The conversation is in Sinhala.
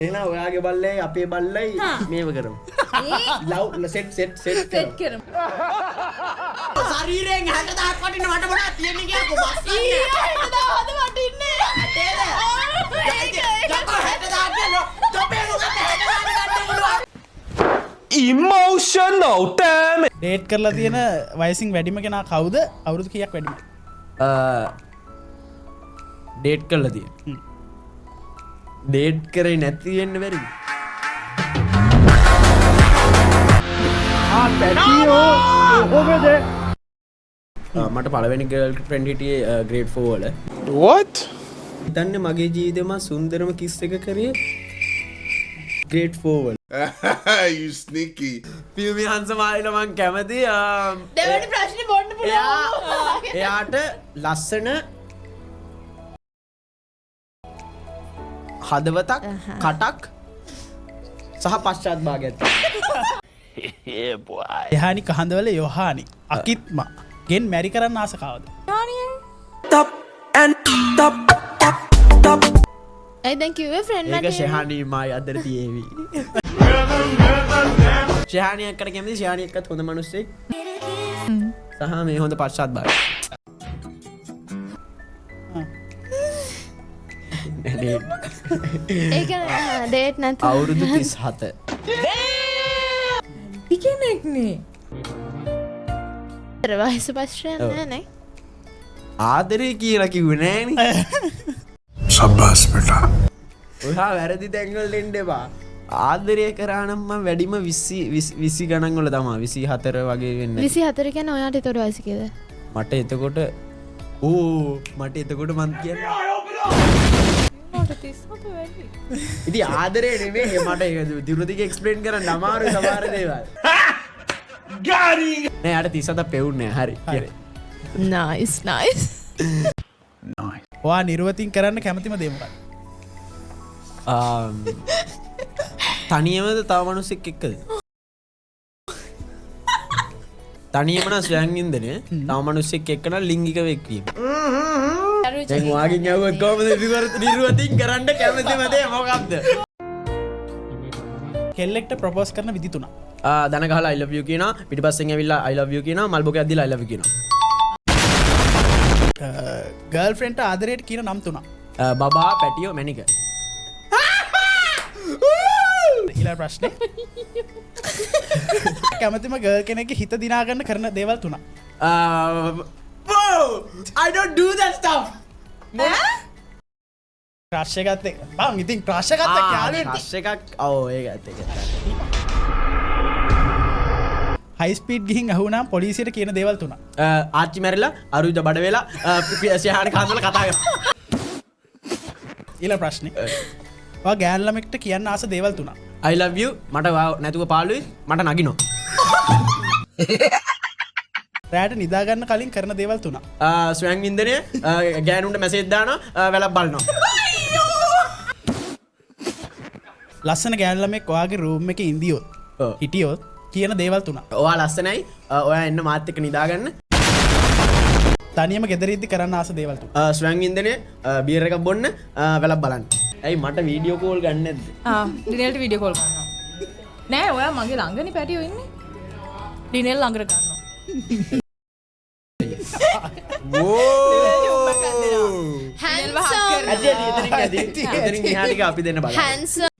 එහෙනම් ඔයාගේ බල්ලයි අපේ බල්ලයි මේව කරමු. ලව් සෙට් කරමු. ශරීරයෙන් 60000ක් වටින්න මට මොනවද තියෙන්නේ කියකෝ බස්. 60000ද වටින්නේ. ඇටේද? යකෝ 60000ක් දෙන්න. තොපේ මොකද 60000ක් ගන්න පුළුවන්. Emotional damn it. ඩේට් කරලා තියෙන වයසින් වැඩිම කෙනා කවුද? අවුරුදු කීයක් වැඩිම? ඩේට් කරලා තියෙන. ඩේට් කරේ නැති වෙන්න බැරිද? මට පළවෙනි ගර්ල් ෆ්‍රෙන්ඩ් හිටියේ ග්‍රේඩ් 4 වල. What? හිතන්නේ මගේ ජීවිතේම සුන්දරම කිස් එක කරේ ග්‍රේඩ් 4 වල. You sneaky. පියුමි හංසමායිල මං කැමති. දෙවැනි ප්‍රශ්නේ බොන්න පුළුවන්. එයාට ලස්සන හදවතක් කටක් සහ පශ්චාත් භාගයක් තියෙනවා. යහානි කහඳවල යොහානි අකිත්මා ගෙන් මැරි කරන්න ආස කවුද? ඇයි දැන් කිව්වේ ෆ්‍රෙන්ඩ් ඒක මට ෂෙහානි මායි අතර තියේවි. ෂෙහානි එක්කට කැමති. ෂෙහානි එක්කත් හොඳ මිනිස්සෙක් සහ මේ හොඳ පශ්චාත් භාගයක්. ඒක ඩේට් නැතු අවුරුදු 37. ඉකෙනෙක් නේ. වයස ප්‍රශ්නයක් නෑ නේ. ආදරේ කියලා කිව්වේ නෑනේ. Shabash beta. ඔයා වැරදි තැන්වල එන්න එපා. ආදරය කරා නම් මම වැඩිම 20 ගණන් වල තමයි 24 වගේ වෙන්නේ. 24 කියන්නේ ඔයාට ඒතර වයස කීයද? මට එතකොට මට එතකොට මන් කියන්නේ ඉතින් ආදරේ නෙමෙයි මට ඒක දිරුතික එක්ස්ප්ලেইন කරන්න අමාරුයි සමහර දේවල්. නෑ අර 37 පෙවුන්නේ හරි. Nice nice. ඔයා නිර්වතින් කරන්න කැමතිම දේ මොකක්ද? තනියමද තව මිනිස්සෙක් එක්කද? තනියම නම් ස්වයං ඉන්දනේ. තව මිනිස්සෙක් එක්ක නම් ලිංගික වෙක්වීම. දැන් ඔයාගෙන් යවුවත් කොහමද නිර්වතින් කරන්න කැමතිම දේ මොකක්ද? කෙල්ලෙක්ට ප්‍රොපෝස් කරන විදි තුනක්. දන ගහලා I love you කියනවා. පිටිපස්සෙන් ඇවිල්ලා I love you කියනවා. මල් බොකයක් දීලා I love you කියනවා. ගර්ල් ෆ්‍රෙන්ඩ්ට ආදරයට කියන නම් තුනක්. බබා පැටියෝ මැනික. ඊළඟ ප්‍රශ්නේ. කැමතිම ගර්ල් කෙනෙක්ගේ හිත දිනා ගන්න කරන දේවල් තුනක්. I don't do that stuff. Crush එකත් එක්ක. බං ඉතින් ක්‍රෂ් එකත් එක්ක යාළුවෙක්. ක්‍රෂ් එකක් ඒකත් එක. හයි ස්පීඩ් ගිහින් අහුණාම පොලිසියට කියන දේවල් තුනක්. ආච්චි මැරිලා අරුජ බඩ වෙලා ෂෙහානි කන්දල කතා කරනවා. ඊළඟ ප්‍රශ්නේ. ඔයා ගෑන් ළමෙක්ට කියන්න ආස දේවල් තුනක්. I love you මට නැතුව පාළුයි මට නගිනවා. රැට නිදා ගන්න කලින් කරන දේවල් තුනක්. ස්වයං ඉන්දනය ගෑනුන්ට මැසේජ් දානවා වැලක් බලනවා. ලස්සන ගෑන් ළමෙක් ඔයාගේ රූම් එකේ ඉඳියොත් හිටියොත් කියන දේවල් තුනක්. ඔයා ලස්සනයි ඔයා එන්න මාත් එක්ක නිදාගන්න. තනියම ගෙදර ඉද්දි කරන්න ආස දේවල් තුනක්. ස්වයං ඉන්දනය බියර් එකක් බොන්න වැලක් බලන්න. ඇයි මට වීඩියෝ කෝල් ගන්න නැද්ද? ඩිනෙල්ට වීඩියෝ කෝල් කරනවා. නෑ ඔයා මගේ ළඟනේ පැටියෝ ඉන්නේ. ඩිනෙල් ළඟට ගන්නවා. හැන්සම් එතනින් එහාට අපි දෙන්න බලන්න. හැන්සම්